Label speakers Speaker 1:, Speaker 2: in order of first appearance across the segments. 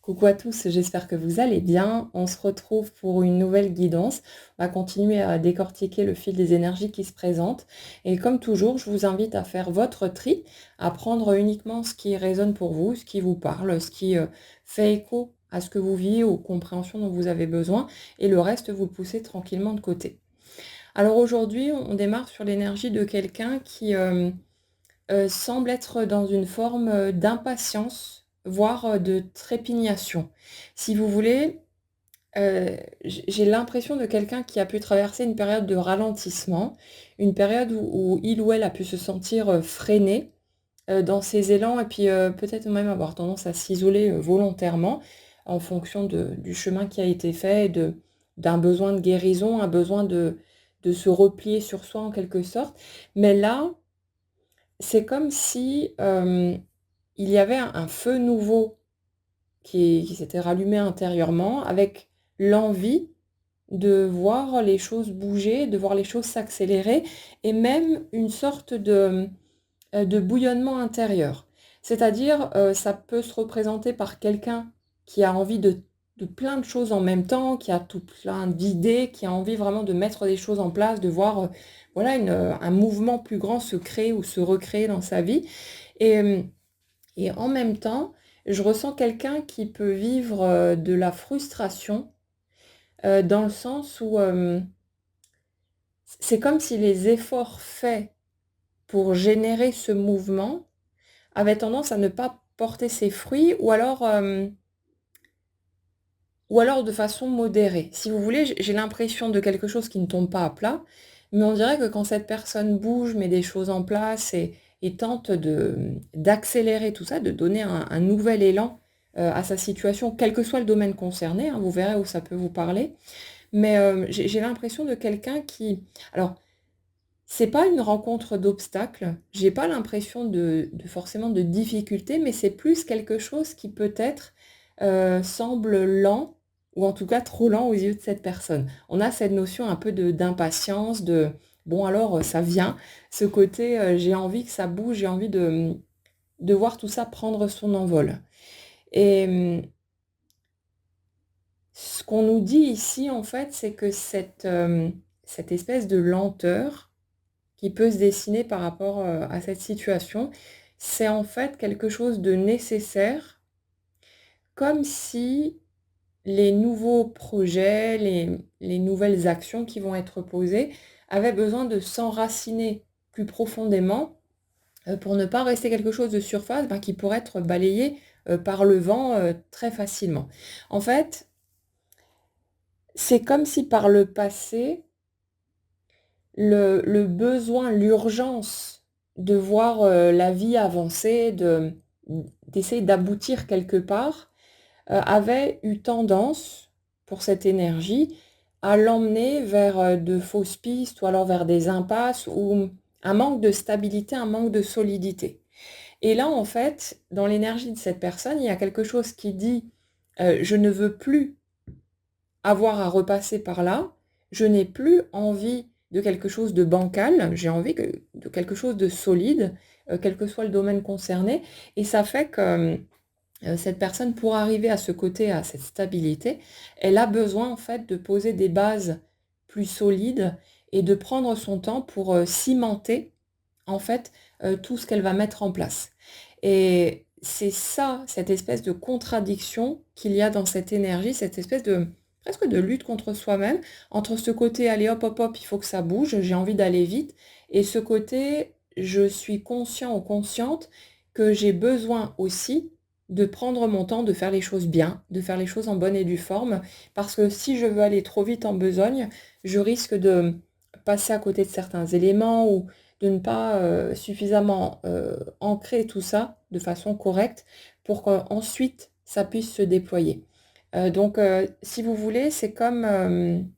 Speaker 1: Coucou à tous, j'espère que vous allez bien. On se retrouve pour une nouvelle guidance. On va continuer à décortiquer le fil des énergies qui se présentent. Et comme toujours, je vous invite à faire votre tri, à prendre uniquement ce qui résonne pour vous, ce qui vous parle, ce qui fait écho à ce que vous vivez, aux compréhensions dont vous avez besoin, et le reste, vous le poussez tranquillement de côté. Alors aujourd'hui, on démarre sur l'énergie de quelqu'un qui semble être dans une forme, d'impatience, voire, de trépignation. Si vous voulez, j'ai l'impression de quelqu'un qui a pu traverser une période de ralentissement, une période où il ou elle a pu se sentir, freiné, dans ses élans et puis, peut-être même avoir tendance à s'isoler, volontairement en fonction du chemin qui a été fait et d'un besoin de guérison, un besoin de se replier sur soi en quelque sorte. Mais là, c'est comme si, il y avait un feu nouveau qui s'était rallumé intérieurement avec l'envie de voir les choses bouger, de voir les choses s'accélérer et même une sorte de bouillonnement intérieur. C'est-à-dire, ça peut se représenter par quelqu'un qui a envie de plein de choses en même temps, qui a tout plein d'idées, qui a envie vraiment de mettre des choses en place, de voir, voilà un mouvement plus grand se créer ou se recréer dans sa vie et et en même temps, je ressens quelqu'un qui peut vivre, de la frustration, dans le sens où, c'est comme si les efforts faits pour générer ce mouvement avaient tendance à ne pas porter ses fruits ou alors de façon modérée. Si vous voulez, j'ai l'impression de quelque chose qui ne tombe pas à plat, mais on dirait que quand cette personne bouge, met des choses en place et tente d'accélérer tout ça, de donner un nouvel élan, à sa situation, quel que soit le domaine concerné, hein, vous verrez où ça peut vous parler. Mais, j'ai l'impression de quelqu'un qui alors, c'est pas une rencontre d'obstacles, j'ai pas l'impression de forcément de difficultés, mais c'est plus quelque chose qui peut-être, semble lent ou en tout cas trop lent aux yeux de cette personne. On a cette notion un peu d'impatience, de: «Bon alors, ça vient», ce côté, j'ai envie que ça bouge, j'ai envie de voir tout ça prendre son envol et ce qu'on nous dit ici en fait, c'est que cette espèce de lenteur qui peut se dessiner par rapport, à cette situation, c'est en fait quelque chose de nécessaire, comme si les nouveaux projets, les nouvelles actions qui vont être posées avaient besoin de s'enraciner plus profondément, pour ne pas rester quelque chose de surface, ben, qui pourrait être balayé, par le vent, très facilement. En fait, c'est comme si par le passé le besoin, l'urgence de voir, la vie avancer, d'essayer d'aboutir quelque part, avait eu tendance, pour cette énergie, à l'emmener vers, de fausses pistes ou alors vers des impasses ou un manque de stabilité, un manque de solidité. Et là, en fait, dans l'énergie de cette personne, il y a quelque chose qui dit, «Je ne veux plus avoir à repasser par là. Je n'ai plus envie de quelque chose de bancal, j'ai envie de quelque chose de solide, quel que soit le domaine concerné et ça fait que, cette personne pour arriver à ce côté, à cette stabilité, elle a besoin en fait de poser des bases plus solides et de prendre son temps pour, cimenter en fait, tout ce qu'elle va mettre en place et c'est ça, cette espèce de contradiction qu'il y a dans cette énergie, cette espèce de presque de lutte contre soi-même, entre ce côté: «Allez hop, hop, hop, il faut que ça bouge, j'ai envie d'aller vite» et ce côté: «Je suis conscient ou consciente que j'ai besoin aussi de prendre mon temps, de faire les choses bien, de faire les choses en bonne et due forme, parce que si je veux aller trop vite en besogne, je risque de passer à côté de certains éléments ou de ne pas, suffisamment, ancrer tout ça de façon correcte pour qu'ensuite ça puisse se déployer. Donc si vous voulez, c'est comme,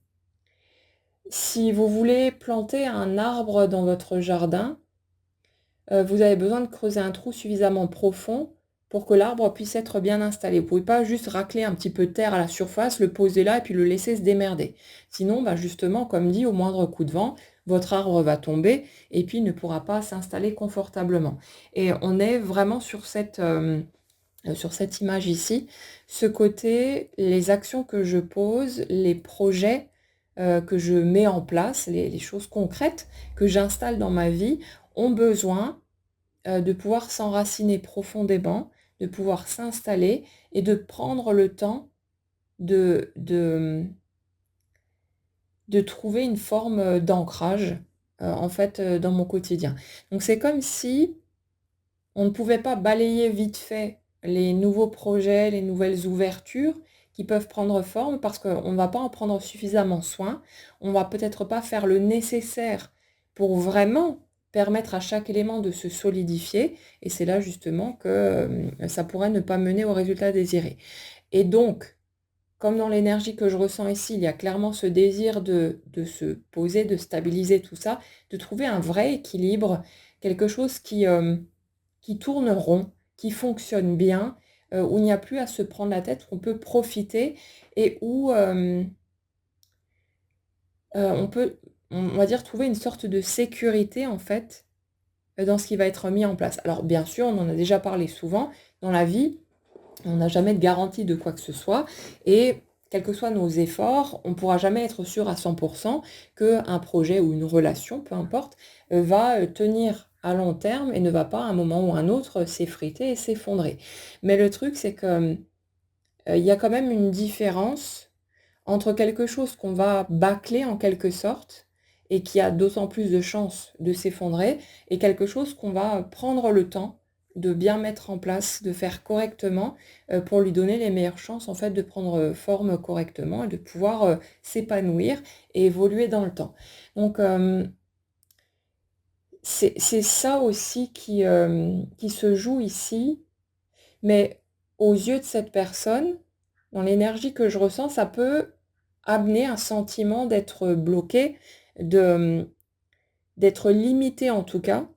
Speaker 1: si vous voulez planter un arbre dans votre jardin, vous avez besoin de creuser un trou suffisamment profond pour que l'arbre puisse être bien installé. Vous ne pouvez pas juste racler un petit peu de terre à la surface, le poser là et puis le laisser se démerder. Sinon, bah, justement, comme dit, au moindre coup de vent, votre arbre va tomber et puis ne pourra pas s'installer confortablement. Et on est vraiment sur sur cette image ici, ce côté, les actions que je pose, les projets que je mets en place, les choses concrètes que j'installe dans ma vie, ont besoin de pouvoir s'enraciner profondément, de pouvoir s'installer et de prendre le temps de trouver une forme d'ancrage, en fait, dans mon quotidien. Donc c'est comme si on ne pouvait pas balayer vite fait les nouveaux projets, les nouvelles ouvertures qui peuvent prendre forme parce qu'on ne va pas en prendre suffisamment soin. On va peut-être pas faire le nécessaire pour vraiment permettre à chaque élément de se solidifier. Et c'est là justement que ça pourrait ne pas mener au résultat désiré. Et donc, comme dans l'énergie que je ressens ici, il y a clairement ce désir de se poser, de stabiliser tout ça, de trouver un vrai équilibre, quelque chose qui tourne rond, qui fonctionne bien, où il n'y a plus à se prendre la tête, où on peut profiter et où on peut, on va dire, trouver une sorte de sécurité en fait dans ce qui va être mis en place. Alors bien sûr, on en a déjà parlé souvent, dans la vie, on n'a jamais de garantie de quoi que ce soit et quels que soient nos efforts, on ne pourra jamais être sûr à 100% qu'un projet ou une relation, peu importe, va tenir à long terme et ne va pas à un moment ou à un autre s'effriter et s'effondrer. Mais le truc, c'est que il y a quand même une différence entre quelque chose qu'on va bâcler en quelque sorte et qui a d'autant plus de chances de s'effondrer et quelque chose qu'on va prendre le temps de bien mettre en place, de faire correctement pour lui donner les meilleures chances en fait de prendre forme correctement et de pouvoir s'épanouir et évoluer dans le temps. Donc c'est ça aussi qui se joue ici, mais aux yeux de cette personne, dans l'énergie que je ressens, ça peut amener un sentiment d'être bloqué, d'être limité en tout cas,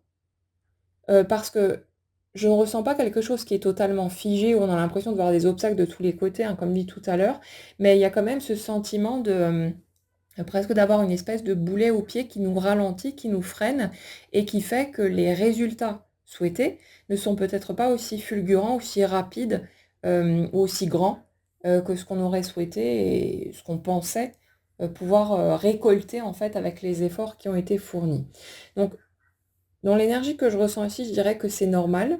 Speaker 1: parce que je ne ressens pas quelque chose qui est totalement figé, où on a l'impression de voir des obstacles de tous les côtés, hein, comme dit tout à l'heure, mais il y a quand même ce sentiment presque d'avoir une espèce de boulet au pied qui nous ralentit, qui nous freine, et qui fait que les résultats souhaités ne sont peut-être pas aussi fulgurants, aussi rapides, ou aussi grands que ce qu'on aurait souhaité et ce qu'on pensait pouvoir récolter en fait avec les efforts qui ont été fournis. Donc dans l'énergie que je ressens ici, je dirais que c'est normal.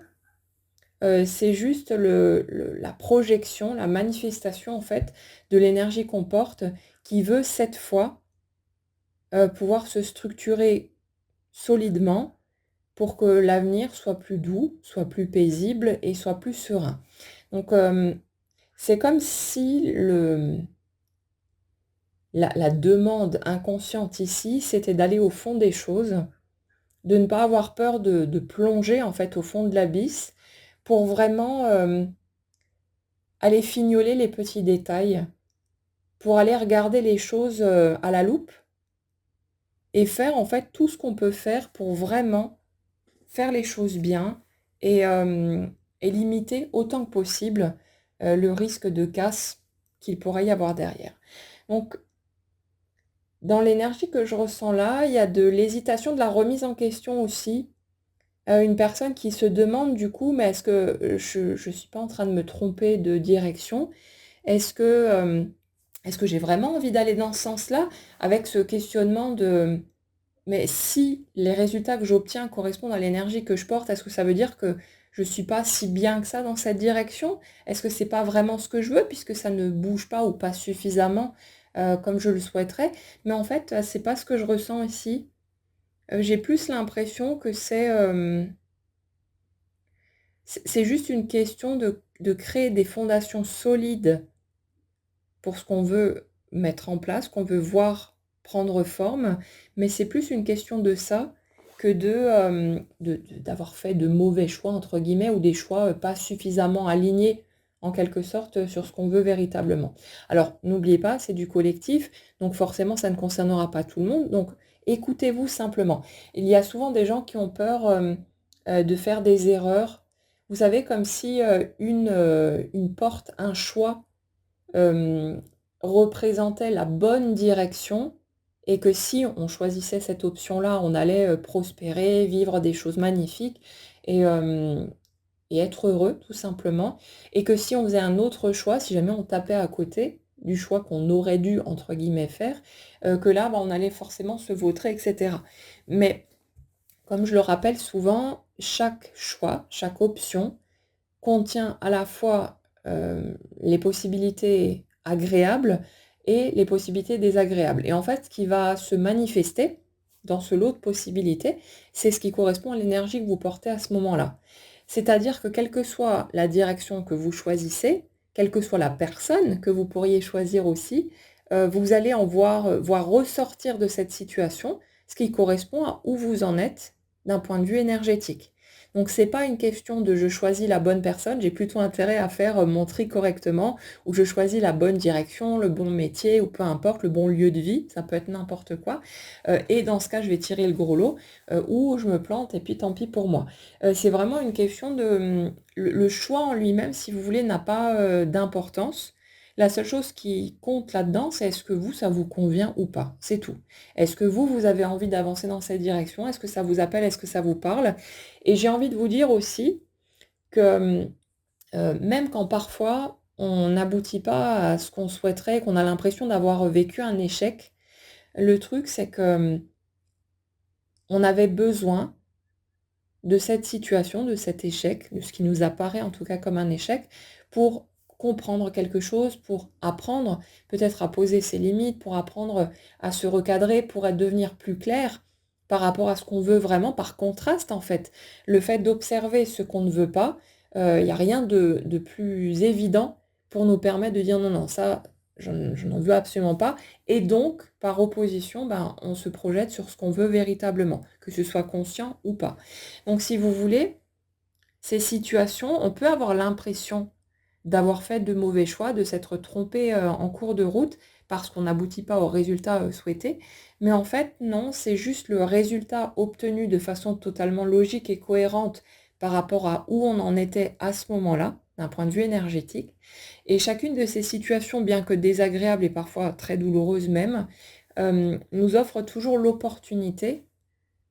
Speaker 1: C'est juste la projection, la manifestation en fait de l'énergie qu'on porte qui veut cette fois pouvoir se structurer solidement pour que l'avenir soit plus doux, soit plus paisible et soit plus serein. Donc c'est comme si la demande inconsciente ici, c'était d'aller au fond des choses, de ne pas avoir peur de plonger en fait au fond de l'abysse pour vraiment aller fignoler les petits détails, pour aller regarder les choses à la loupe et faire en fait tout ce qu'on peut faire pour vraiment faire les choses bien et, et limiter autant que possible le risque de casse qu'il pourrait y avoir derrière. Donc dans l'énergie que je ressens là, il y a de l'hésitation, de la remise en question aussi. Une personne qui se demande du coup, mais est-ce que je ne suis pas en train de me tromper de direction? Est-ce que j'ai vraiment envie d'aller dans ce sens-là? Avec ce questionnement de, mais si les résultats que j'obtiens correspondent à l'énergie que je porte, est-ce que ça veut dire que je ne suis pas si bien que ça dans cette direction? Est-ce que c'est pas vraiment ce que je veux puisque ça ne bouge pas ou pas suffisamment comme je le souhaiterais? Mais en fait, c'est pas ce que je ressens ici. J'ai plus l'impression que c'est juste une question de créer des fondations solides pour ce qu'on veut mettre en place, qu'on veut voir prendre forme, mais c'est plus une question de ça que d'avoir fait de mauvais choix, entre guillemets, ou des choix pas suffisamment alignés, en quelque sorte, sur ce qu'on veut véritablement. Alors, n'oubliez pas, c'est du collectif, donc forcément, ça ne concernera pas tout le monde, donc écoutez-vous simplement. Il y a souvent des gens qui ont peur de faire des erreurs. Vous savez, comme si une porte, un choix, euh, représentait la bonne direction et que si on choisissait cette option-là, on allait prospérer, vivre des choses magnifiques et, euh, et être heureux, tout simplement. Et que si on faisait un autre choix, si jamais on tapait à côté du choix qu'on aurait dû, entre guillemets, faire, que là, on allait forcément se vautrer, etc. Mais comme je le rappelle souvent, chaque choix, chaque option contient à la fois les possibilités agréables et les possibilités désagréables. Et en fait, ce qui va se manifester dans ce lot de possibilités, c'est ce qui correspond à l'énergie que vous portez à ce moment-là. C'est-à-dire que quelle que soit la direction que vous choisissez, quelle que soit la personne que vous pourriez choisir aussi, vous allez en voir ressortir de cette situation ce qui correspond à où vous en êtes d'un point de vue énergétique. Donc c'est pas une question de je choisis la bonne personne, j'ai plutôt intérêt à faire mon tri correctement, ou je choisis la bonne direction, le bon métier, ou peu importe, le bon lieu de vie, ça peut être n'importe quoi. Et dans ce cas, je vais tirer le gros lot, ou je me plante et puis tant pis pour moi. C'est vraiment une question de le choix en lui-même, si vous voulez, n'a pas d'importance. La seule chose qui compte là-dedans, c'est est-ce que vous, ça vous convient ou pas. C'est tout. Est-ce que vous avez envie d'avancer dans cette direction? Est-ce que ça vous appelle? Est-ce que ça vous parle? Et j'ai envie de vous dire aussi que même quand parfois on n'aboutit pas à ce qu'on souhaiterait, qu'on a l'impression d'avoir vécu un échec, le truc c'est que on avait besoin de cette situation, de cet échec, de ce qui nous apparaît en tout cas comme un échec, pour comprendre quelque chose, pour apprendre peut-être à poser ses limites, pour apprendre à se recadrer, pour devenir plus clair par rapport à ce qu'on veut vraiment, par contraste en fait. Le fait d'observer ce qu'on ne veut pas, il n'y a rien de plus évident pour nous permettre de dire non, non, ça, je n'en veux absolument pas. Et donc, par opposition, on se projette sur ce qu'on veut véritablement, que ce soit conscient ou pas. Donc, si vous voulez, ces situations, on peut avoir l'impression d'avoir fait de mauvais choix, de s'être trompé en cours de route parce qu'on n'aboutit pas au résultat souhaité. Mais en fait, non, c'est juste le résultat obtenu de façon totalement logique et cohérente par rapport à où on en était à ce moment-là, d'un point de vue énergétique. Et chacune de ces situations, bien que désagréables et parfois très douloureuses même, nous offre toujours l'opportunité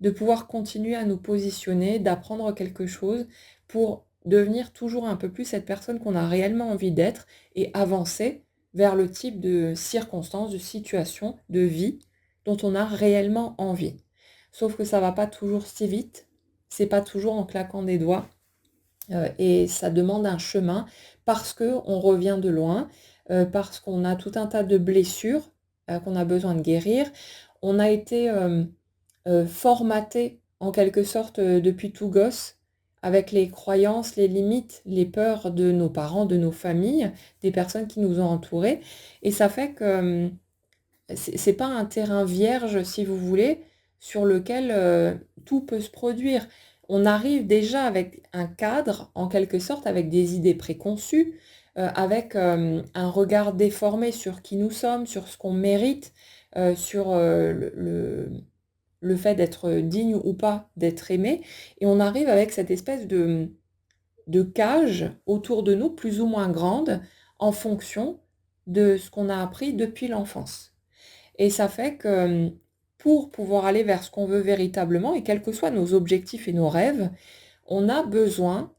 Speaker 1: de pouvoir continuer à nous positionner, d'apprendre quelque chose pour devenir toujours un peu plus cette personne qu'on a réellement envie d'être et avancer vers le type de circonstances, de situations, de vie dont on a réellement envie. Sauf que ça va pas toujours si vite, c'est pas toujours en claquant des doigts, et ça demande un chemin parce qu'on revient de loin, parce qu'on a tout un tas de blessures qu'on a besoin de guérir. On a été formaté en quelque sorte depuis tout gosse avec les croyances, les limites, les peurs de nos parents, de nos familles, des personnes qui nous ont entourés. Et ça fait que c'est pas un terrain vierge, si vous voulez, sur lequel tout peut se produire. On arrive déjà avec un cadre, en quelque sorte, avec des idées préconçues, avec un regard déformé sur qui nous sommes, sur ce qu'on mérite, sur le fait d'être digne ou pas d'être aimé. Et on arrive avec cette espèce de cage autour de nous, plus ou moins grande, en fonction de ce qu'on a appris depuis l'enfance. Et ça fait que pour pouvoir aller vers ce qu'on veut véritablement, et quels que soient nos objectifs et nos rêves, on a besoin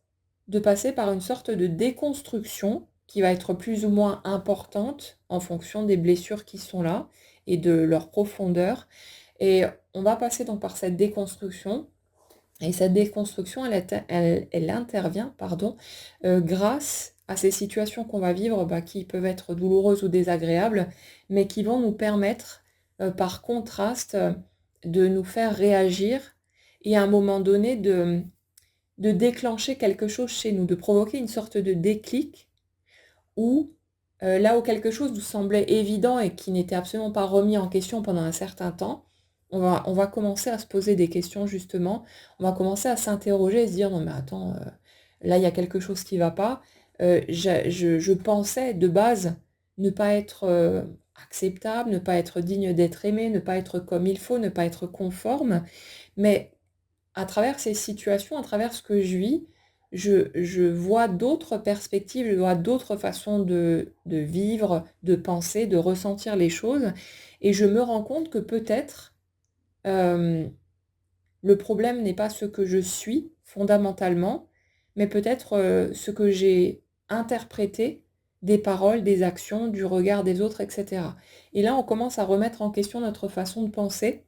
Speaker 1: de passer par une sorte de déconstruction qui va être plus ou moins importante en fonction des blessures qui sont là et de leur profondeur. Et on va passer donc par cette déconstruction. Et cette déconstruction, elle intervient, pardon, grâce à ces situations qu'on va vivre, qui peuvent être douloureuses ou désagréables, mais qui vont nous permettre, par contraste, de nous faire réagir et à un moment donné de déclencher quelque chose chez nous, de provoquer une sorte de déclic où, là où quelque chose nous semblait évident et qui n'était absolument pas remis en question pendant un certain temps, on va commencer à se poser des questions justement, on va commencer à s'interroger et se dire: «Non mais attends, là il y a quelque chose qui ne va pas». Je pensais de base ne pas être, acceptable, ne pas être digne d'être aimé, ne pas être comme il faut, ne pas être conforme, mais à travers ces situations, à travers ce que je vis, je vois d'autres perspectives, je vois d'autres façons de vivre, de penser, de ressentir les choses et je me rends compte que peut-être, le problème n'est pas ce que je suis fondamentalement, mais peut-être ce que j'ai interprété des paroles, des actions, du regard des autres, etc. Et là, on commence à remettre en question notre façon de penser,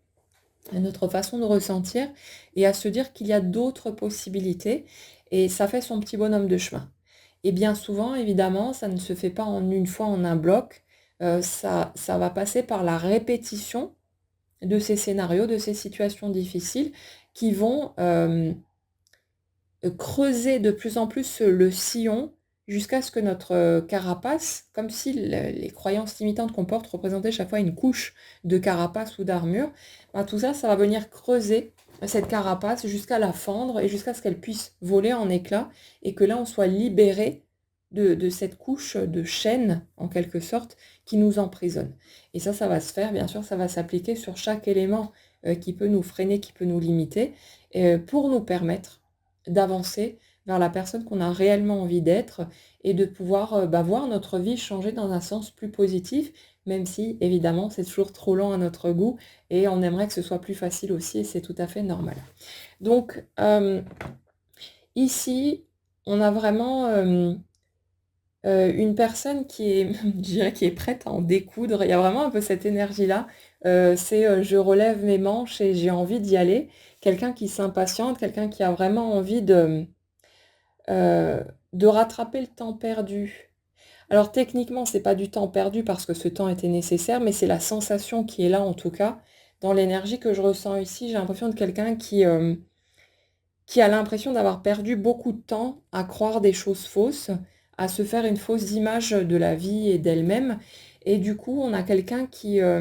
Speaker 1: notre façon de ressentir, et à se dire qu'il y a d'autres possibilités, et ça fait son petit bonhomme de chemin. Et bien souvent, évidemment, ça ne se fait pas en une fois, en un bloc. Ça va passer par la répétition de ces scénarios, de ces situations difficiles qui vont creuser de plus en plus le sillon jusqu'à ce que notre carapace, comme si les croyances limitantes qu'on porte représentaient chaque fois une couche de carapace ou d'armure, ben, tout ça, ça va venir creuser cette carapace jusqu'à la fendre et jusqu'à ce qu'elle puisse voler en éclats et que là, on soit libéré de cette couche de chaîne, en quelque sorte, qui nous emprisonne. Et ça va se faire, bien sûr, ça va s'appliquer sur chaque élément qui peut nous freiner, qui peut nous limiter, pour nous permettre d'avancer vers la personne qu'on a réellement envie d'être et de pouvoir voir notre vie changer dans un sens plus positif, même si évidemment c'est toujours trop lent à notre goût et on aimerait que ce soit plus facile aussi et c'est tout à fait normal. Donc ici, on a vraiment une personne qui est, je dirais, qui est prête à en découdre. Il y a vraiment un peu cette énergie-là. C'est je relève mes manches et j'ai envie d'y aller. Quelqu'un qui s'impatiente, quelqu'un qui a vraiment envie euh, de rattraper le temps perdu. Alors techniquement, c'est pas du temps perdu parce que ce temps était nécessaire, mais c'est la sensation qui est là en tout cas. Dans l'énergie que je ressens ici, j'ai l'impression de quelqu'un qui a l'impression d'avoir perdu beaucoup de temps à croire des choses fausses, à se faire une fausse image de la vie et d'elle-même. Et du coup, on a quelqu'un qui a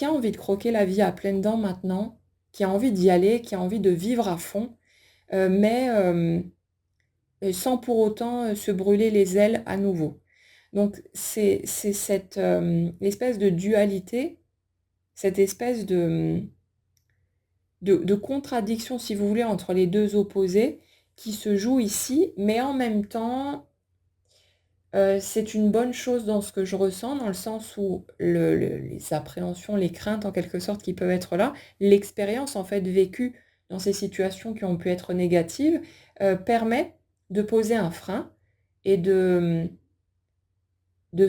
Speaker 1: envie de croquer la vie à pleines dents maintenant, qui a envie d'y aller, qui a envie de vivre à fond, mais sans pour autant se brûler les ailes à nouveau. Donc c'est cette espèce de dualité, cette espèce de contradiction, si vous voulez, entre les deux opposés qui se joue ici, mais en même temps, c'est une bonne chose dans ce que je ressens, dans le sens où les appréhensions, les craintes en quelque sorte qui peuvent être là, l'expérience en fait vécue dans ces situations qui ont pu être négatives, permet de poser un frein et de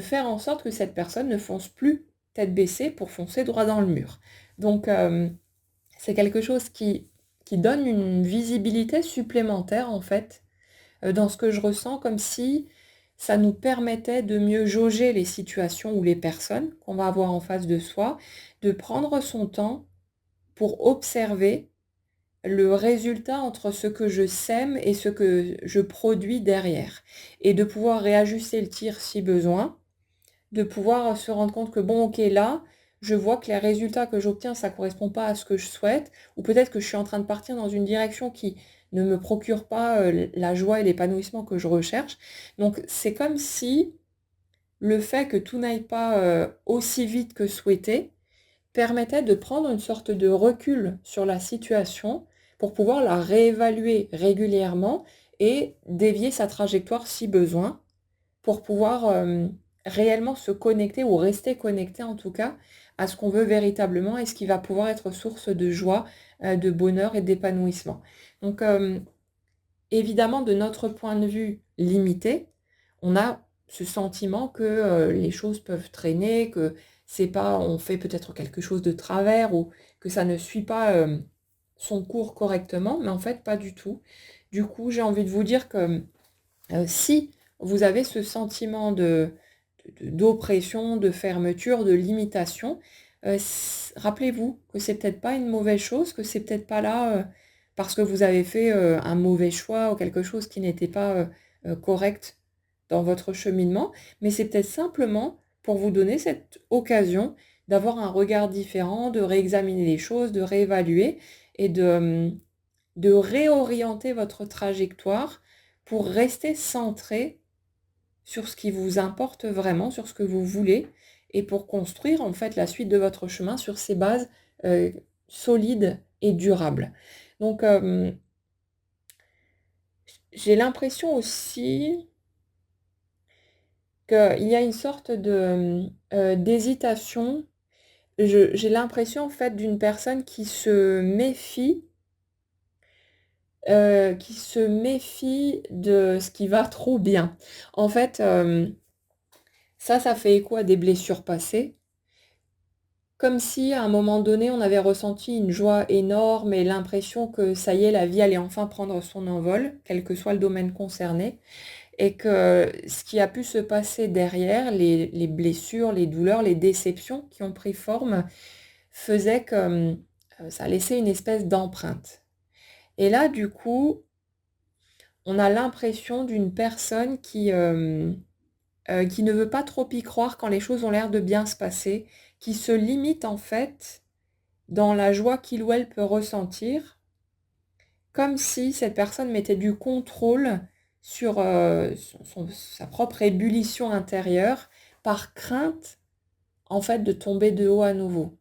Speaker 1: faire en sorte que cette personne ne fonce plus tête baissée pour foncer droit dans le mur. Donc, c'est quelque chose qui donne une visibilité supplémentaire, en fait, dans ce que je ressens, comme si ça nous permettait de mieux jauger les situations ou les personnes qu'on va avoir en face de soi, de prendre son temps pour observer le résultat entre ce que je sème et ce que je produis derrière, et de pouvoir réajuster le tir si besoin, de pouvoir se rendre compte que bon, ok, là, je vois que les résultats que j'obtiens, ça ne correspond pas à ce que je souhaite, ou peut-être que je suis en train de partir dans une direction qui ne me procure pas la joie et l'épanouissement que je recherche. Donc c'est comme si le fait que tout n'aille pas aussi vite que souhaité permettait de prendre une sorte de recul sur la situation pour pouvoir la réévaluer régulièrement et dévier sa trajectoire si besoin pour pouvoir réellement se connecter ou rester connecté en tout cas à ce qu'on veut véritablement et ce qui va pouvoir être source de joie, de bonheur et d'épanouissement. Donc évidemment, de notre point de vue limité, on a ce sentiment que les choses peuvent traîner, que c'est pas, on fait peut-être quelque chose de travers ou que ça ne suit pas son cours correctement, mais en fait pas du tout. Du coup, j'ai envie de vous dire que si vous avez ce sentiment d'oppression, de fermeture, de limitation, rappelez-vous que c'est peut-être pas une mauvaise chose, que c'est peut-être pas là parce que vous avez fait un mauvais choix ou quelque chose qui n'était pas correct dans votre cheminement, mais c'est peut-être simplement pour vous donner cette occasion d'avoir un regard différent, de réexaminer les choses, de réévaluer et de réorienter votre trajectoire pour rester centré sur ce qui vous importe vraiment, sur ce que vous voulez, et pour construire en fait la suite de votre chemin sur ces bases solides et durables. Donc j'ai l'impression aussi qu'il y a une sorte d'hésitation. J'ai l'impression en fait d'une personne qui se méfie qui se méfie de ce qui va trop bien. En fait, ça fait écho à des blessures passées. Comme si à un moment donné, on avait ressenti une joie énorme et l'impression que ça y est, la vie allait enfin prendre son envol, quel que soit le domaine concerné, et que ce qui a pu se passer derrière, les blessures, les douleurs, les déceptions qui ont pris forme, faisaient que ça laissait une espèce d'empreinte. Et là, du coup, on a l'impression d'une personne qui ne veut pas trop y croire quand les choses ont l'air de bien se passer, qui se limite en fait dans la joie qu'il ou elle peut ressentir, comme si cette personne mettait du contrôle sur sa propre ébullition intérieure, par crainte en fait de tomber de haut à nouveau.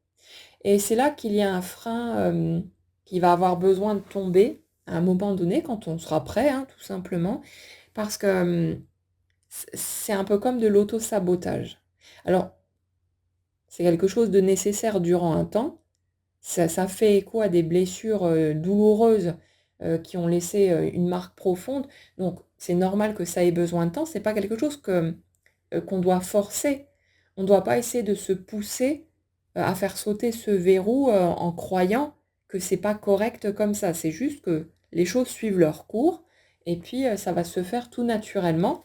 Speaker 1: Et c'est là qu'il y a un frein qui va avoir besoin de tomber à un moment donné, quand on sera prêt, hein, tout simplement, parce que c'est un peu comme de l'auto-sabotage. Alors, c'est quelque chose de nécessaire durant un temps. Ça fait écho à des blessures douloureuses qui ont laissé une marque profonde. Donc, c'est normal que ça ait besoin de temps. C'est pas quelque chose qu'on doit forcer. On ne doit pas essayer de se pousser à faire sauter ce verrou en croyant que c'est pas correct comme ça. C'est juste que les choses suivent leur cours et puis ça va se faire tout naturellement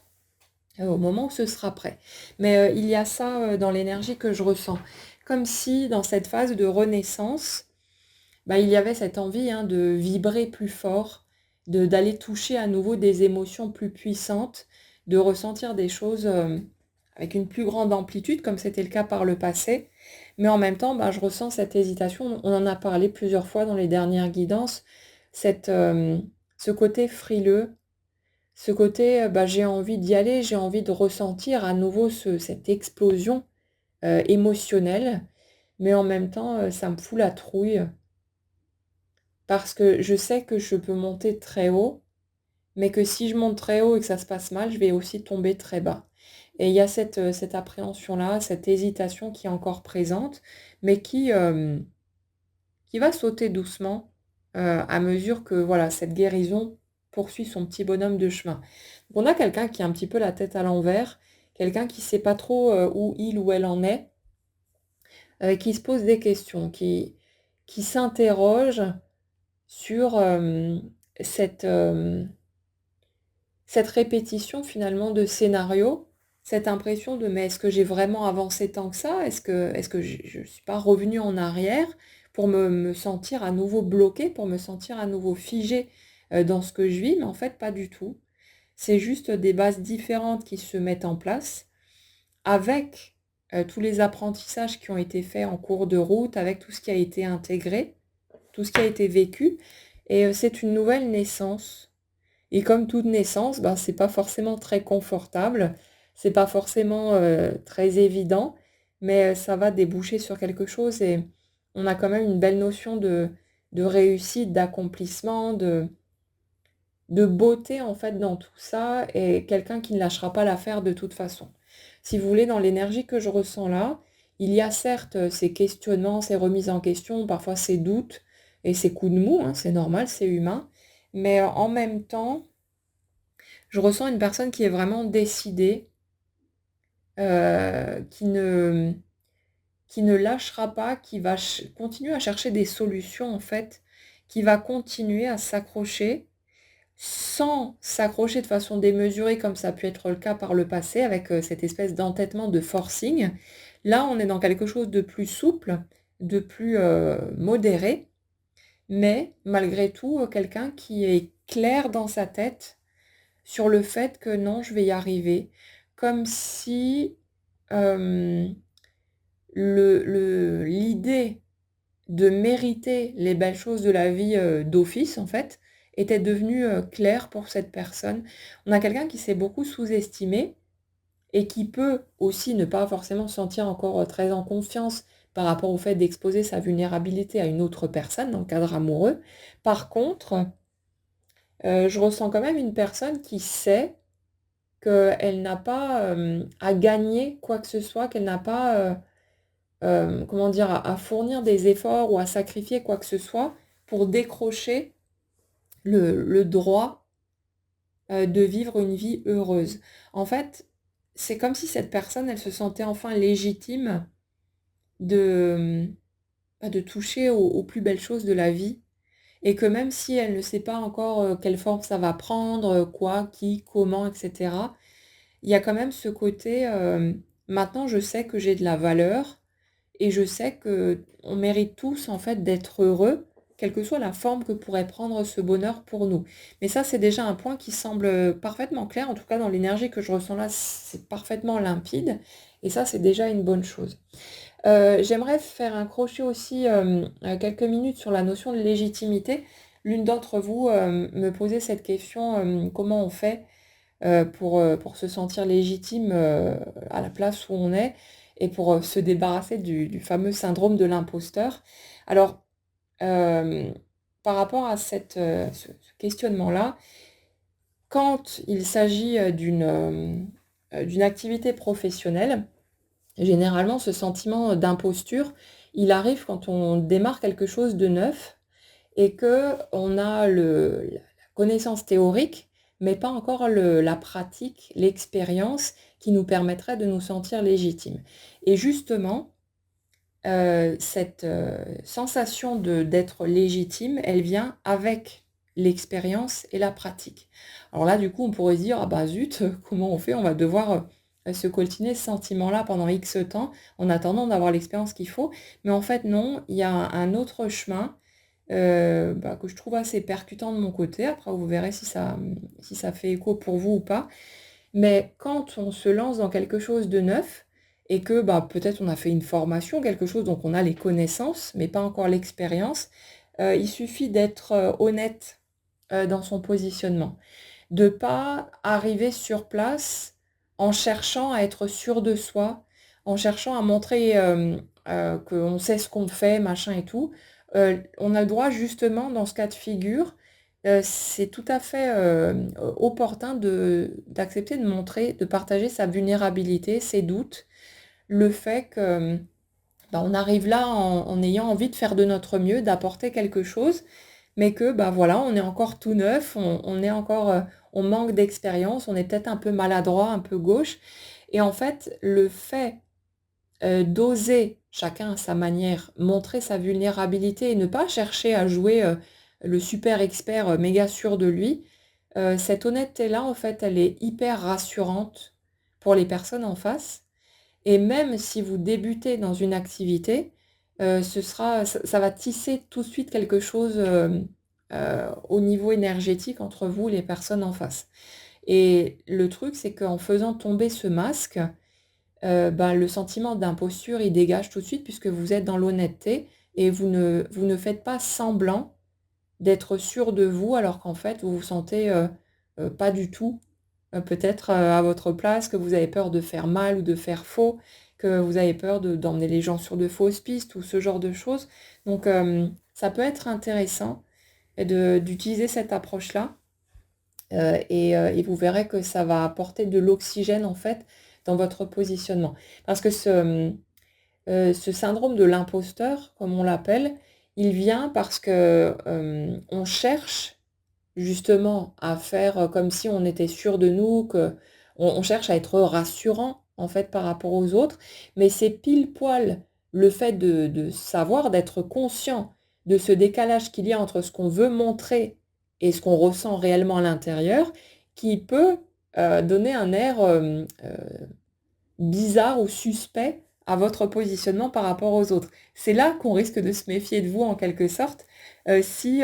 Speaker 1: au moment où ce sera prêt. Mais il y a ça dans l'énergie que je ressens. Comme si dans cette phase de renaissance, bah, il y avait cette envie hein, de vibrer plus fort, d'aller toucher à nouveau des émotions plus puissantes, de ressentir des choses avec une plus grande amplitude, comme c'était le cas par le passé. Mais en même temps, bah, je ressens cette hésitation. On en a parlé plusieurs fois dans les dernières guidances, ce côté frileux, ce côté bah, j'ai envie d'y aller, j'ai envie de ressentir à nouveau cette explosion émotionnelle, mais en même temps, ça me fout la trouille parce que je sais que je peux monter très haut, mais que si je monte très haut et que ça se passe mal, je vais aussi tomber très bas. Et il y a cette appréhension-là, cette hésitation qui est encore présente, mais qui va sauter doucement à mesure que voilà, cette guérison poursuit son petit bonhomme de chemin. Donc on a quelqu'un qui a un petit peu la tête à l'envers, quelqu'un qui ne sait pas trop où il ou elle en est, qui se pose des questions, qui s'interroge sur cette, cette répétition finalement de scénarios, cette impression de mais est-ce que j'ai vraiment avancé tant que ça? Est-ce que je ne suis pas revenue en arrière pour me sentir à nouveau bloquée, pour me sentir à nouveau figée dans ce que je vis? Mais en fait, pas du tout. C'est juste des bases différentes qui se mettent en place avec tous les apprentissages qui ont été faits en cours de route, avec tout ce qui a été intégré, tout ce qui a été vécu. Et c'est une nouvelle naissance. Et comme toute naissance, ben, c'est pas forcément très confortable, c'est pas forcément très évident, mais ça va déboucher sur quelque chose et on a quand même une belle notion de réussite, d'accomplissement, de beauté en fait dans tout ça et quelqu'un qui ne lâchera pas l'affaire de toute façon. Si vous voulez, dans l'énergie que je ressens là, il y a certes ces questionnements, ces remises en question, parfois ces doutes et ces coups de mou, hein, c'est normal, c'est humain, mais en même temps, je ressens une personne qui est vraiment décidée, qui qui ne lâchera pas, qui va continuer à chercher des solutions en fait, qui va continuer à s'accrocher sans s'accrocher de façon démesurée comme ça a pu être le cas par le passé avec cette espèce d'entêtement, de forcing. Là, on est dans quelque chose de plus souple, de plus modéré, mais malgré tout, quelqu'un qui est clair dans sa tête sur le fait que non, je vais y arriver. Comme si euh, l'idée de mériter les belles choses de la vie d'office, en fait, était devenue claire pour cette personne. On a quelqu'un qui s'est beaucoup sous-estimé et qui peut aussi ne pas forcément se sentir encore très en confiance par rapport au fait d'exposer sa vulnérabilité à une autre personne dans le cadre amoureux. Par contre, je ressens quand même une personne qui sait qu'elle n'a pas à gagner quoi que ce soit, qu'elle n'a pas comment dire, à fournir des efforts ou à sacrifier quoi que ce soit pour décrocher le droit de vivre une vie heureuse. En fait, c'est comme si cette personne, elle se sentait enfin légitime de, de toucher aux plus belles choses de la vie et que même si elle ne sait pas encore quelle forme ça va prendre, quoi, qui, comment, etc., il y a quand même ce côté, maintenant je sais que j'ai de la valeur et je sais que on mérite tous en fait d'être heureux, quelle que soit la forme que pourrait prendre ce bonheur pour nous. Mais ça, c'est déjà un point qui semble parfaitement clair, en tout cas dans l'énergie que je ressens là, c'est parfaitement limpide et ça, c'est déjà une bonne chose. J'aimerais faire un crochet aussi, quelques minutes sur la notion de légitimité. L'une d'entre vous, me posait cette question, comment on fait, pour se sentir légitime, à la place où on est et pour, se débarrasser du fameux syndrome de l'imposteur. Alors, hem, par rapport à ce questionnement-là, quand il s'agit, d'une activité professionnelle, généralement, ce sentiment d'imposture, il arrive quand on démarre quelque chose de neuf et qu'on a la connaissance théorique, mais pas encore la pratique, l'expérience qui nous permettrait de nous sentir légitimes. Et justement, cette sensation d'être légitime, elle vient avec l'expérience et la pratique. Alors là, du coup, on pourrait se dire, ah bah zut, comment on fait? On va devoir se coltiner ce sentiment-là pendant X temps, en attendant d'avoir l'expérience qu'il faut. Mais en fait, non, il y a un autre chemin que je trouve assez percutant de mon côté. Après, vous verrez si ça fait écho pour vous ou pas. Mais quand on se lance dans quelque chose de neuf et que peut-être on a fait une formation, quelque chose, donc on a les connaissances, mais pas encore l'expérience, il suffit d'être honnête dans son positionnement. De ne pas arriver sur place en cherchant à être sûr de soi, en cherchant à montrer qu'on sait ce qu'on fait, machin et tout. On a le droit justement, dans ce cas de figure, c'est tout à fait opportun d'accepter de montrer, de partager sa vulnérabilité, ses doutes, le fait que on arrive là en ayant envie de faire de notre mieux, d'apporter quelque chose, mais que voilà, on est encore tout neuf, on est encore, on manque d'expérience, on est peut-être un peu maladroit, un peu gauche. Et en fait, le fait d'oser, chacun à sa manière, montrer sa vulnérabilité et ne pas chercher à jouer le super expert méga sûr de lui, cette honnêteté-là, en fait, elle est hyper rassurante pour les personnes en face. Et même si vous débutez dans une activité, ça va tisser tout de suite quelque chose au niveau énergétique entre vous, les personnes en face. Et le truc, c'est qu'en faisant tomber ce masque, le sentiment d'imposture, il dégage tout de suite puisque vous êtes dans l'honnêteté et vous ne faites pas semblant d'être sûr de vous alors qu'en fait, vous vous sentez pas du tout peut-être à votre place, que vous avez peur de faire mal ou de faire faux, que vous avez peur d'emmener les gens sur de fausses pistes ou ce genre de choses. Donc ça peut être intéressant d'utiliser cette approche-là et vous verrez que ça va apporter de l'oxygène en fait dans votre positionnement. Parce que ce syndrome de l'imposteur, comme on l'appelle, il vient parce que on cherche justement à faire comme si on était sûr de nous, on cherche à être rassurant en fait par rapport aux autres, mais c'est pile poil le fait de savoir, d'être conscient de ce décalage qu'il y a entre ce qu'on veut montrer et ce qu'on ressent réellement à l'intérieur, qui peut donner un air bizarre ou suspect à votre positionnement par rapport aux autres. C'est là qu'on risque de se méfier de vous en quelque sorte, si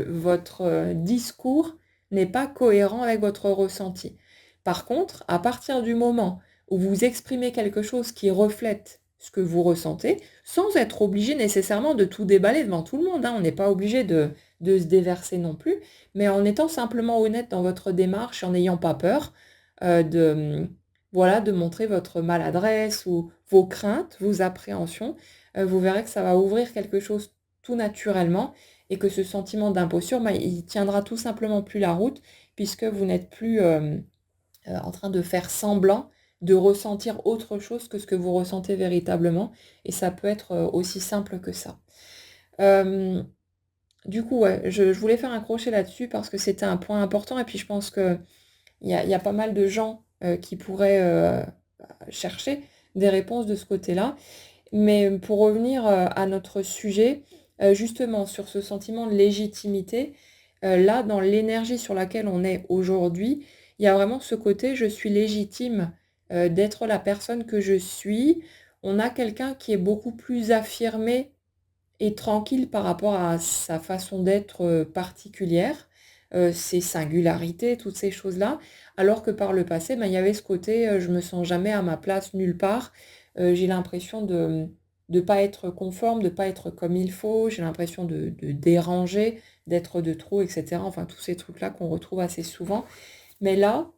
Speaker 1: votre discours n'est pas cohérent avec votre ressenti. Par contre, à partir du moment où vous exprimez quelque chose qui reflète ce que vous ressentez, sans être obligé nécessairement de tout déballer devant tout le monde, hein, on n'est pas obligé de se déverser non plus, mais en étant simplement honnête dans votre démarche, en n'ayant pas peur de montrer votre maladresse ou vos craintes, vos appréhensions, vous verrez que ça va ouvrir quelque chose tout naturellement et que ce sentiment d'imposture, il tiendra tout simplement plus la route puisque vous n'êtes plus en train de faire semblant de ressentir autre chose que ce que vous ressentez véritablement et ça peut être aussi simple que ça. Euh, Du coup, ouais, je voulais faire un crochet là-dessus parce que c'était un point important et puis je pense qu'il y a pas mal de gens, qui pourraient, chercher des réponses de ce côté-là. Mais pour revenir, à notre sujet, justement sur ce sentiment de légitimité, là, dans l'énergie sur laquelle on est aujourd'hui, il y a vraiment ce côté: «Je suis légitime, d'être la personne que je suis». On a quelqu'un qui est beaucoup plus affirmé et tranquille par rapport à sa façon d'être, particulière, ses singularités, toutes ces choses-là. Alors que par le passé, ben, il y avait ce côté, je me sens jamais à ma place nulle part, j'ai l'impression de pas être conforme, de pas être comme il faut, j'ai l'impression de déranger, d'être de trop et cetera. Enfin tous ces trucs-là qu'on retrouve assez souvent. Mais là,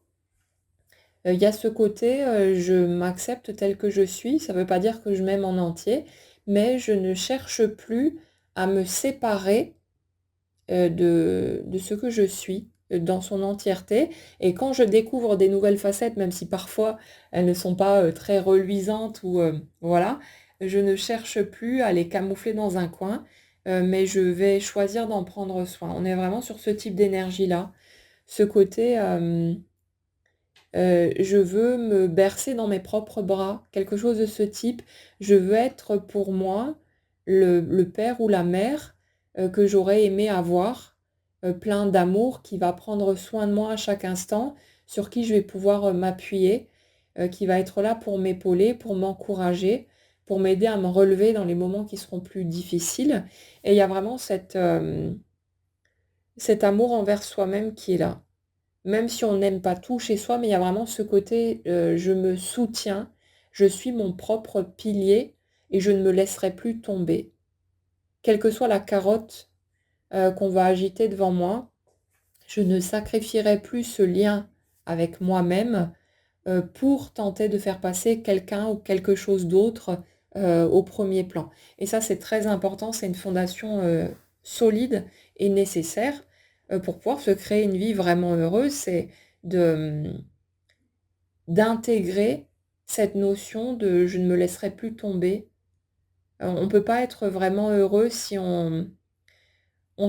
Speaker 1: il y a ce côté, je m'accepte telle que je suis. Ça ne veut pas dire que je m'aime en entier, mais je ne cherche plus à me séparer, de ce que je suis, dans son entièreté. Et quand je découvre des nouvelles facettes, même si parfois elles ne sont pas, très reluisantes ou, voilà, je ne cherche plus à les camoufler dans un coin, mais je vais choisir d'en prendre soin. On est vraiment sur ce type d'énergie-là. Ce côté, je veux me bercer dans mes propres bras, quelque chose de ce type. Je veux être pour moi le père ou la mère, que j'aurais aimé avoir, plein d'amour, qui va prendre soin de moi à chaque instant, sur qui je vais pouvoir, m'appuyer, qui va être là pour m'épauler, pour m'encourager, pour m'aider à me relever dans les moments qui seront plus difficiles. Et il y a vraiment cet amour envers soi-même qui est là. Même si on n'aime pas tout chez soi, mais il y a vraiment ce côté, je me soutiens, je suis mon propre pilier et je ne me laisserai plus tomber. Quelle que soit la carotte, qu'on va agiter devant moi, je ne sacrifierai plus ce lien avec moi-même, pour tenter de faire passer quelqu'un ou quelque chose d'autre, au premier plan. Et ça, c'est très important, c'est une fondation, solide et nécessaire, pour pouvoir se créer une vie vraiment heureuse. C'est de, d'intégrer cette notion de: «Je ne me laisserai plus tomber». On ne peut pas être vraiment heureux si on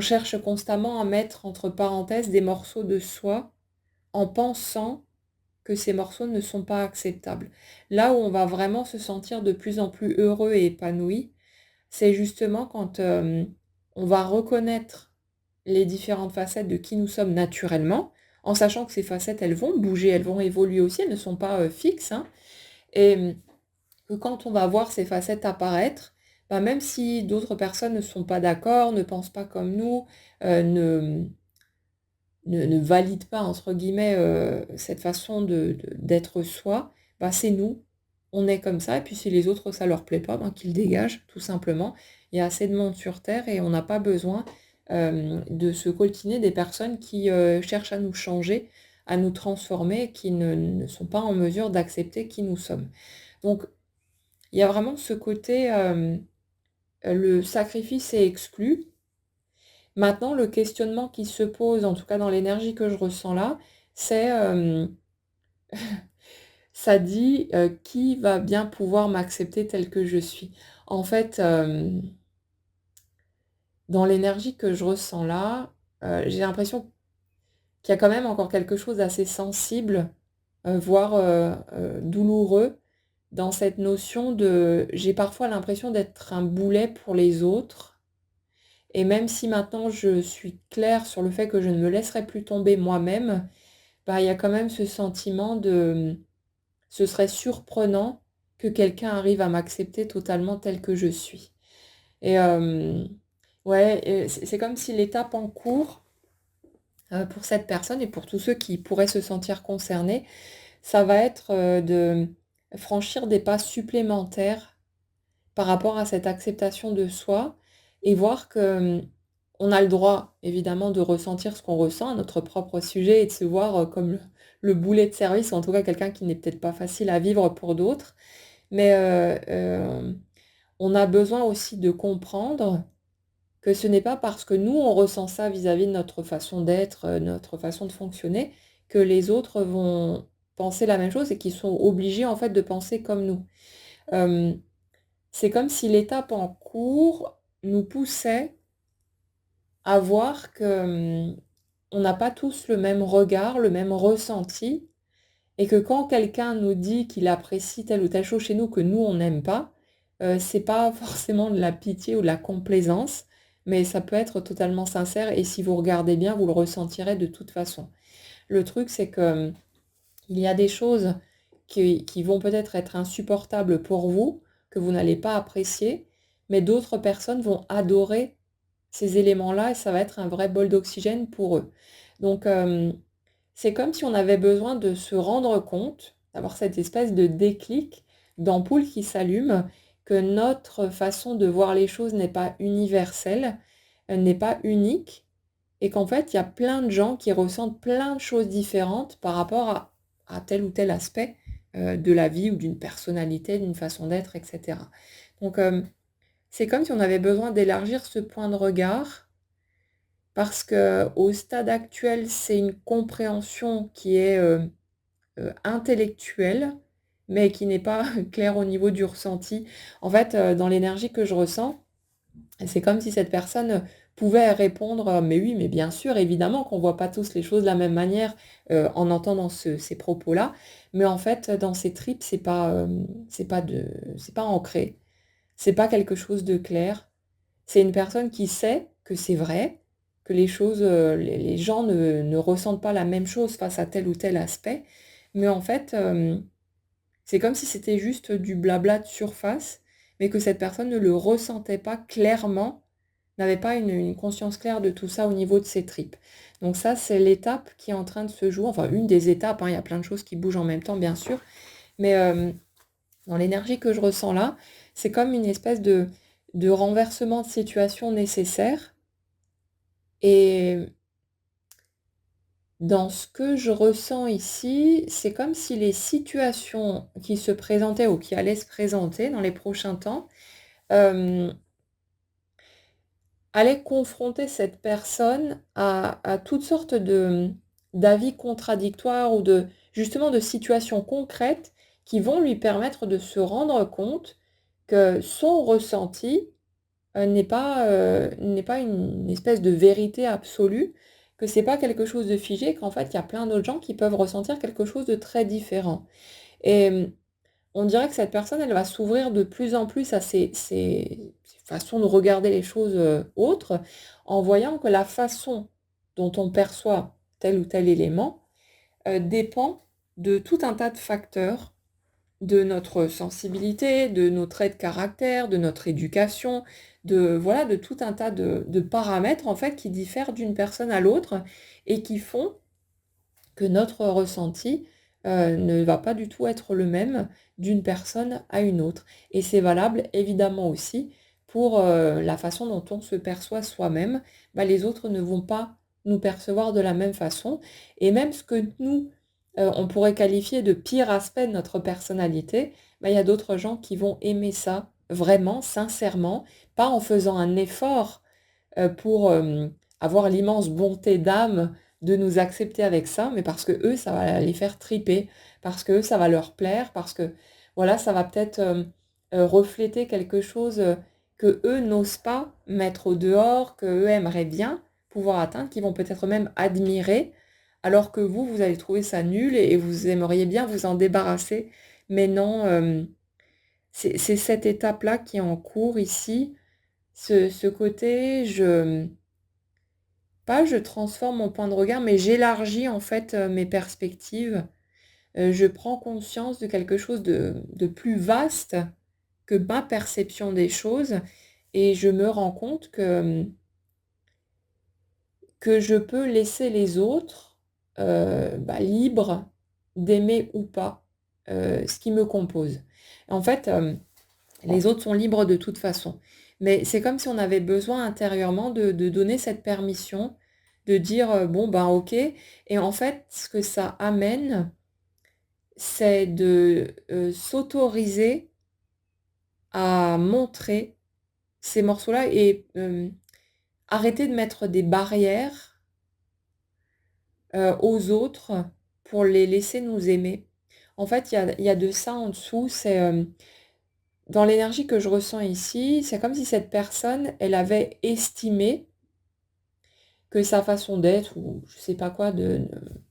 Speaker 1: cherche constamment à mettre entre parenthèses des morceaux de soi, en pensant que ces morceaux ne sont pas acceptables. Là où on va vraiment se sentir de plus en plus heureux et épanoui, c'est justement quand, on va reconnaître les différentes facettes de qui nous sommes naturellement, en sachant que ces facettes, elles vont bouger, elles vont évoluer aussi, elles ne sont pas, fixes, hein. Et que quand on va voir ces facettes apparaître, bah, même si d'autres personnes ne sont pas d'accord, ne pensent pas comme nous, ne valide pas entre guillemets, cette façon d'être soi, bah, c'est nous, on est comme ça et puis si les autres ça leur plaît pas, ben, qu'ils dégagent tout simplement. Il y a assez de monde sur terre et on n'a pas besoin, de se coltiner des personnes qui, cherchent à nous changer, à nous transformer, qui ne sont pas en mesure d'accepter qui nous sommes. Donc il y a vraiment ce côté, le sacrifice est exclu. Maintenant, le questionnement qui se pose, en tout cas dans l'énergie que je ressens là, c'est, ça dit, «Qui va bien pouvoir m'accepter telle que je suis?» En fait, dans l'énergie que je ressens là, j'ai l'impression qu'il y a quand même encore quelque chose d'assez sensible, voire, douloureux dans cette notion de j'ai parfois l'impression d'être un boulet pour les autres. Et même si maintenant je suis claire sur le fait que je ne me laisserai plus tomber moi-même, bah, il y a quand même ce sentiment de, ce serait surprenant que quelqu'un arrive à m'accepter totalement telle que je suis. Et ouais, et c'est comme si l'étape en cours, pour cette personne et pour tous ceux qui pourraient se sentir concernés, ça va être, de franchir des pas supplémentaires par rapport à cette acceptation de soi et voir que, on a le droit évidemment de ressentir ce qu'on ressent à notre propre sujet et de se voir, comme le boulet de service ou en tout cas quelqu'un qui n'est peut-être pas facile à vivre pour d'autres. Mais, on a besoin aussi de comprendre que ce n'est pas parce que nous on ressent ça vis-à-vis de notre façon d'être, notre façon de fonctionner, que les autres vont penser la même chose et qu'ils sont obligés en fait de penser comme nous. Hem, c'est comme si l'étape en cours nous poussait à voir que on n'a pas tous le même regard, le même ressenti, et que quand quelqu'un nous dit qu'il apprécie telle ou telle chose chez nous que nous, on n'aime pas, c'est pas forcément de la pitié ou de la complaisance, mais ça peut être totalement sincère et si vous regardez bien, vous le ressentirez de toute façon. Le truc, c'est que, il y a des choses qui vont peut-être être insupportables pour vous, que vous n'allez pas apprécier, mais d'autres personnes vont adorer ces éléments-là et ça va être un vrai bol d'oxygène pour eux. Donc, c'est comme si on avait besoin de se rendre compte, d'avoir cette espèce de déclic, d'ampoule qui s'allume, que notre façon de voir les choses n'est pas universelle, elle n'est pas unique, et qu'en fait, il y a plein de gens qui ressentent plein de choses différentes par rapport à tel ou tel aspect de la vie ou d'une personnalité, d'une façon d'être, etc. Donc, c'est comme si on avait besoin d'élargir ce point de regard parce que au stade actuel, c'est une compréhension qui est intellectuelle, mais qui n'est pas claire au niveau du ressenti. En fait, dans l'énergie que je ressens, c'est comme si cette personne pouvait répondre mais oui, mais bien sûr, évidemment qu'on ne voit pas tous les choses de la même manière en entendant ces propos-là, mais en fait, dans ses tripes, c'est pas ancré, c'est pas quelque chose de clair. C'est une personne qui sait que c'est vrai, que les choses, les gens ne ressentent pas la même chose face à tel ou tel aspect, mais en fait, c'est comme si c'était juste du blabla de surface, mais que cette personne ne le ressentait pas clairement, n'avait pas une conscience claire de tout ça au niveau de ses tripes. Donc ça, c'est l'étape qui est en train de se jouer, enfin une des étapes, hein, il y a plein de choses qui bougent en même temps, bien sûr, mais dans l'énergie que je ressens là, c'est comme une espèce de renversement de situation nécessaire. Et dans ce que je ressens ici, c'est comme si les situations qui se présentaient ou qui allaient se présenter dans les prochains temps, hem, allaient confronter cette personne à toutes sortes d'avis contradictoires ou justement de situations concrètes qui vont lui permettre de se rendre compte que son ressenti n'est pas une espèce de vérité absolue, que c'est pas quelque chose de figé, qu'en fait, il y a plein d'autres gens qui peuvent ressentir quelque chose de très différent. Et on dirait que cette personne, elle va s'ouvrir de plus en plus à ces façons de regarder les choses, autres, en voyant que la façon dont on perçoit tel ou tel élément, dépend de tout un tas de facteurs de notre sensibilité, de nos traits de caractère, de notre éducation, voilà, de tout un tas de paramètres en fait qui diffèrent d'une personne à l'autre et qui font que notre ressenti ne va pas du tout être le même d'une personne à une autre. Et c'est valable évidemment aussi pour la façon dont on se perçoit soi-même. Bah, les autres ne vont pas nous percevoir de la même façon. Et même ce que nous, on pourrait qualifier de pire aspect de notre personnalité, bah, il y a d'autres gens qui vont aimer ça vraiment, sincèrement, pas en faisant un effort pour avoir l'immense bonté d'âme de nous accepter avec ça, mais parce que eux, ça va les faire triper, parce que eux, ça va leur plaire, parce que voilà, ça va peut-être refléter quelque chose que eux n'osent pas mettre au dehors, que eux aimeraient bien pouvoir atteindre, qui vont peut-être même admirer, alors que vous, vous allez trouver ça nul et vous aimeriez bien vous en débarrasser. Mais non, c'est cette étape-là qui est en cours ici. Ce côté, pas je transforme mon point de regard, mais j'élargis en fait mes perspectives. Je prends conscience de quelque chose de plus vaste que ma perception des choses et je me rends compte que je peux laisser les autres bah, libres d'aimer ou pas ce qui me compose. En fait, les autres sont libres de toute façon. Mais c'est comme si on avait besoin intérieurement de donner cette permission, de dire bon ben ok. Et en fait, ce que ça amène, c'est de s'autoriser à montrer ces morceaux-là et arrêter de mettre des barrières aux autres pour les laisser nous aimer. En fait, il y a de ça en dessous, c'est dans l'énergie que je ressens ici, c'est comme si cette personne, elle avait estimé que sa façon d'être ou je sais pas quoi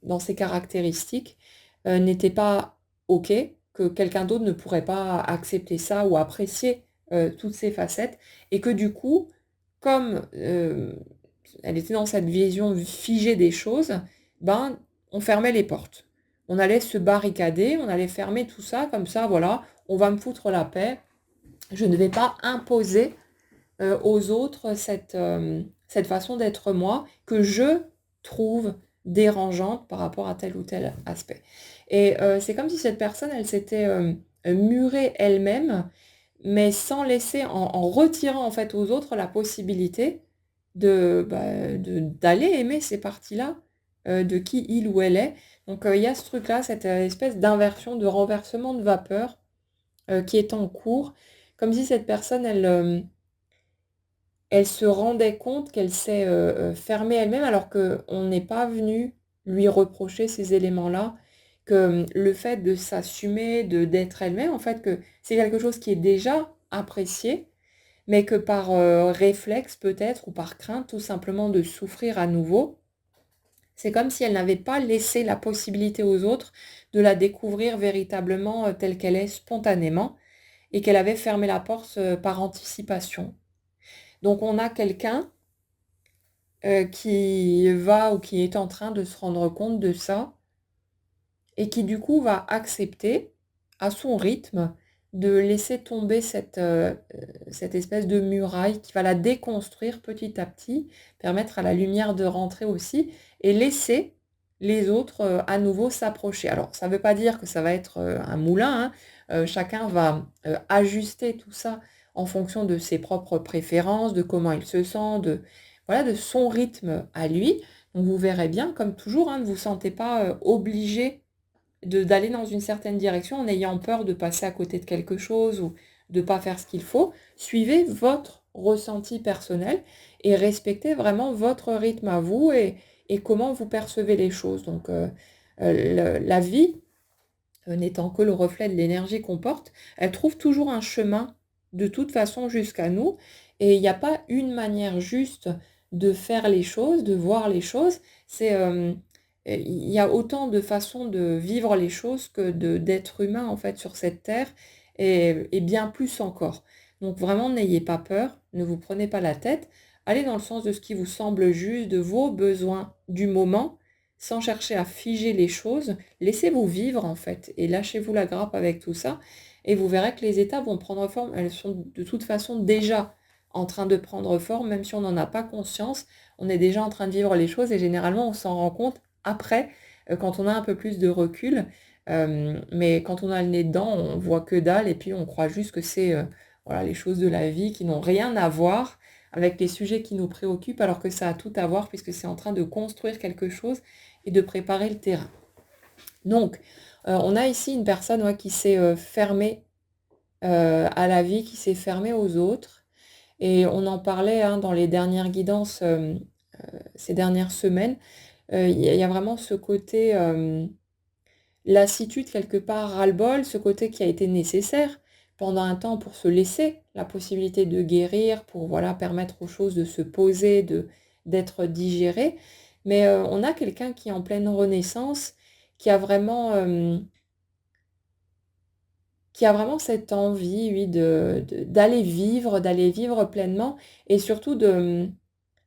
Speaker 1: dans ses caractéristiques, n'était pas OK, que quelqu'un d'autre ne pourrait pas accepter ça ou apprécier, toutes ses facettes et que du coup, comme, elle était dans cette vision figée des choses, ben, on fermait les portes. On allait se barricader, on allait fermer tout ça comme ça, voilà, on va me foutre la paix. Je ne vais pas imposer, aux autres cette façon d'être moi que je trouve dérangeante par rapport à tel ou tel aspect. Et c'est comme si cette personne, elle s'était, murée elle-même, mais sans laisser en retirant en fait aux autres la possibilité d'aller aimer ces parties-là, de qui il ou elle est. Donc il y a ce truc-là, cette, espèce d'inversion, de renversement de vapeur, qui est en cours. Comme si cette personne, elle se rendait compte qu'elle s'est, fermée elle-même alors qu'on n'est pas venu lui reprocher ces éléments-là, que, le fait de s'assumer, d'être elle-même, en fait, que c'est quelque chose qui est déjà apprécié, mais que par, réflexe peut-être ou par crainte tout simplement de souffrir à nouveau, c'est comme si elle n'avait pas laissé la possibilité aux autres de la découvrir véritablement, telle qu'elle est spontanément et qu'elle avait fermé la porte, par anticipation. Donc on a quelqu'un qui va ou qui est en train de se rendre compte de ça et qui du coup va accepter, à son rythme, de laisser tomber cette espèce de muraille qui va la déconstruire petit à petit, permettre à la lumière de rentrer aussi et laisser les autres, à nouveau s'approcher. Alors ça ne veut pas dire que ça va être, un moulin, hein, chacun va, ajuster tout ça en fonction de ses propres préférences, de comment il se sent, voilà, de son rythme à lui. Donc vous verrez bien, comme toujours, hein, ne vous sentez pas, obligé d'aller dans une certaine direction en ayant peur de passer à côté de quelque chose ou de pas faire ce qu'il faut. Suivez votre ressenti personnel et respectez vraiment votre rythme à vous et comment vous percevez les choses. Donc, la vie, n'étant que le reflet de l'énergie qu'on porte, elle trouve toujours un chemin de toute façon jusqu'à nous et il n'y a pas une manière juste de faire les choses, de voir les choses. C'est, il y a autant de façons de vivre les choses que d'êtres humains en fait sur cette terre et bien plus encore. Donc vraiment n'ayez pas peur, ne vous prenez pas la tête, allez dans le sens de ce qui vous semble juste, de vos besoins du moment, sans chercher à figer les choses. Laissez-vous vivre en fait et lâchez-vous la grappe avec tout ça et vous verrez que les étapes vont prendre forme. Elles sont de toute façon déjà en train de prendre forme, même si on n'en a pas conscience. On est déjà en train de vivre les choses et généralement on s'en rend compte après, quand on a un peu plus de recul. Mais quand on a le nez dedans, on voit que dalle et puis on croit juste que c'est voilà, les choses de la vie qui n'ont rien à voir avec les sujets qui nous préoccupent, alors que ça a tout à voir puisque c'est en train de construire quelque chose et de préparer le terrain. Donc, on a ici une personne ouais, qui s'est fermée à la vie, qui s'est fermée aux autres. Et on en parlait hein, dans les dernières guidances ces dernières semaines. Il y a vraiment ce côté lassitude quelque part, ras-le-bol, ce côté qui a été nécessaire pendant un temps pour se laisser la possibilité de guérir, pour voilà, permettre aux choses de se poser, d'être digérées. Mais on a quelqu'un qui est en pleine renaissance, qui a vraiment, qui a vraiment cette envie, oui, d'aller vivre pleinement et surtout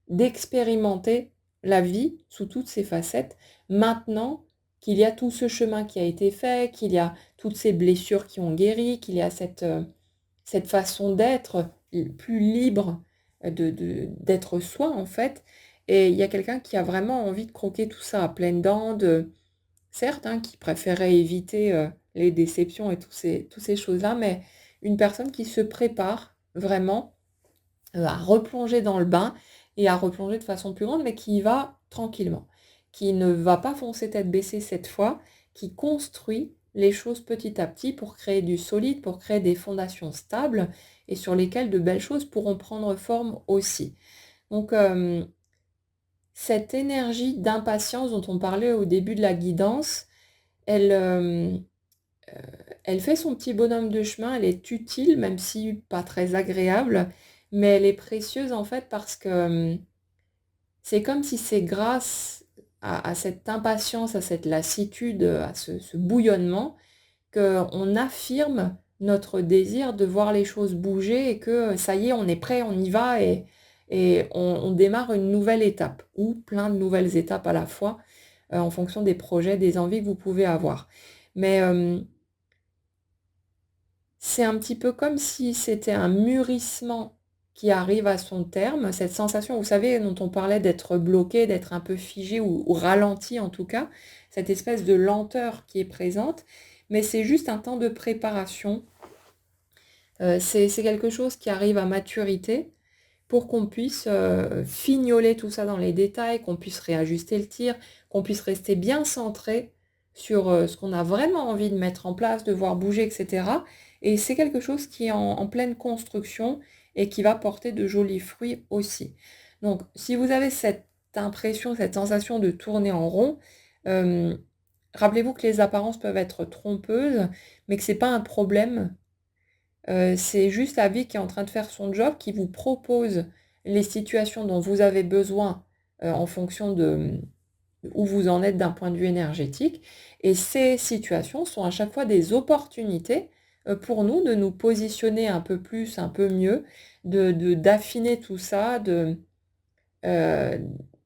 Speaker 1: d'expérimenter la vie sous toutes ses facettes, maintenant qu'il y a tout ce chemin qui a été fait, qu'il y a toutes ces blessures qui ont guéri, qu'il y a cette façon d'être plus libre d'être soi en fait. Et il y a quelqu'un qui a vraiment envie de croquer tout ça à pleines dents, certes, hein, qui préférait éviter les déceptions et toutes ces choses-là, mais une personne qui se prépare vraiment à replonger dans le bain et à replonger de façon plus grande, mais qui y va tranquillement, qui ne va pas foncer tête baissée cette fois, qui construit les choses petit à petit pour créer du solide, pour créer des fondations stables et sur lesquelles de belles choses pourront prendre forme aussi. Donc, cette énergie d'impatience dont on parlait au début de la guidance, elle, elle fait son petit bonhomme de chemin, elle est utile, même si pas très agréable, mais elle est précieuse en fait parce que c'est comme si c'est grâce à cette impatience, à cette lassitude, à ce bouillonnement, qu'on affirme notre désir de voir les choses bouger et que ça y est, on est prêt, on y va et on démarre une nouvelle étape ou plein de nouvelles étapes à la fois en fonction des projets, des envies que vous pouvez avoir. Mais c'est un petit peu comme si c'était un mûrissement qui arrive à son terme, cette sensation, vous savez, dont on parlait d'être bloqué, d'être un peu figé ou ralenti en tout cas, cette espèce de lenteur qui est présente, mais c'est juste un temps de préparation. C'est quelque chose qui arrive à maturité pour qu'on puisse fignoler tout ça dans les détails, qu'on puisse réajuster le tir, qu'on puisse rester bien centré sur ce qu'on a vraiment envie de mettre en place, de voir bouger, etc. Et c'est quelque chose qui est en pleine construction et qui va porter de jolis fruits aussi. Donc, si vous avez cette impression, cette sensation de tourner en rond, euh, rappelez-vous que les apparences peuvent être trompeuses, mais que ce n'est pas un problème. C'est juste la vie qui est en train de faire son job, qui vous propose les situations dont vous avez besoin en fonction de où vous en êtes d'un point de vue énergétique. Et ces situations sont à chaque fois des opportunités pour nous de nous positionner un peu plus, un peu mieux, d'affiner tout ça, euh,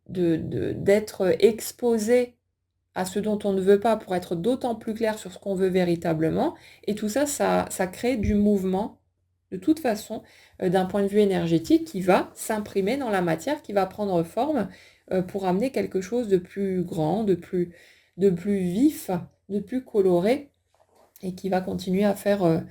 Speaker 1: d'être exposé à ce dont on ne veut pas pour être d'autant plus clair sur ce qu'on veut véritablement. Et tout ça, ça crée du mouvement, de toute façon, d'un point de vue énergétique qui va s'imprimer dans la matière, qui va prendre forme pour amener quelque chose de plus grand, de plus vif, de plus coloré et qui va continuer à faire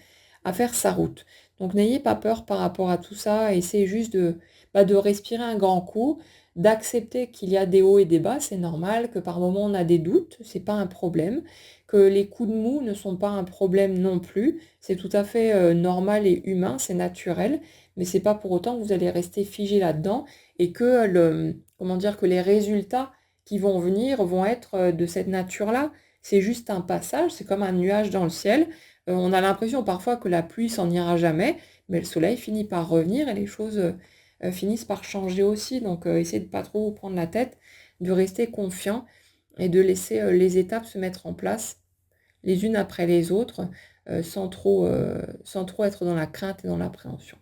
Speaker 1: sa route. Donc n'ayez pas peur par rapport à tout ça, essayez juste de respirer un grand coup, d'accepter qu'il y a des hauts et des bas, c'est normal, que par moments on a des doutes, c'est pas un problème, que les coups de mou ne sont pas un problème non plus, c'est tout à fait normal et humain, c'est naturel, mais c'est pas pour autant que vous allez rester figé là-dedans et que comment dire, que les résultats qui vont venir vont être de cette nature-là. C'est juste un passage, c'est comme un nuage dans le ciel. On a l'impression parfois que la pluie s'en ira jamais, mais le soleil finit par revenir et les choses finissent par changer aussi. Donc essayez de ne pas trop vous prendre la tête, de rester confiant et de laisser les étapes se mettre en place les unes après les autres sans trop être dans la crainte et dans l'appréhension.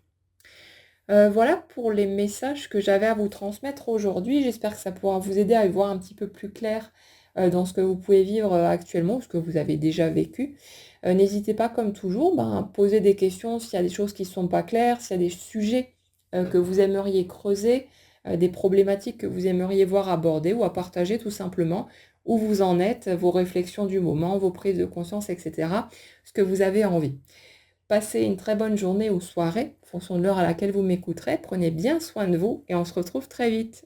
Speaker 1: Voilà pour les messages que j'avais à vous transmettre aujourd'hui. J'espère que ça pourra vous aider à y voir un petit peu plus clair dans ce que vous pouvez vivre actuellement, ce que vous avez déjà vécu. N'hésitez pas, comme toujours, à poser des questions s'il y a des choses qui ne sont pas claires, s'il y a des sujets que vous aimeriez creuser, des problématiques que vous aimeriez voir abordées ou à partager tout simplement où vous en êtes, vos réflexions du moment, vos prises de conscience, etc. Ce que vous avez envie. Passez une très bonne journée ou soirée, en fonction de l'heure à laquelle vous m'écouterez. Prenez bien soin de vous et on se retrouve très vite.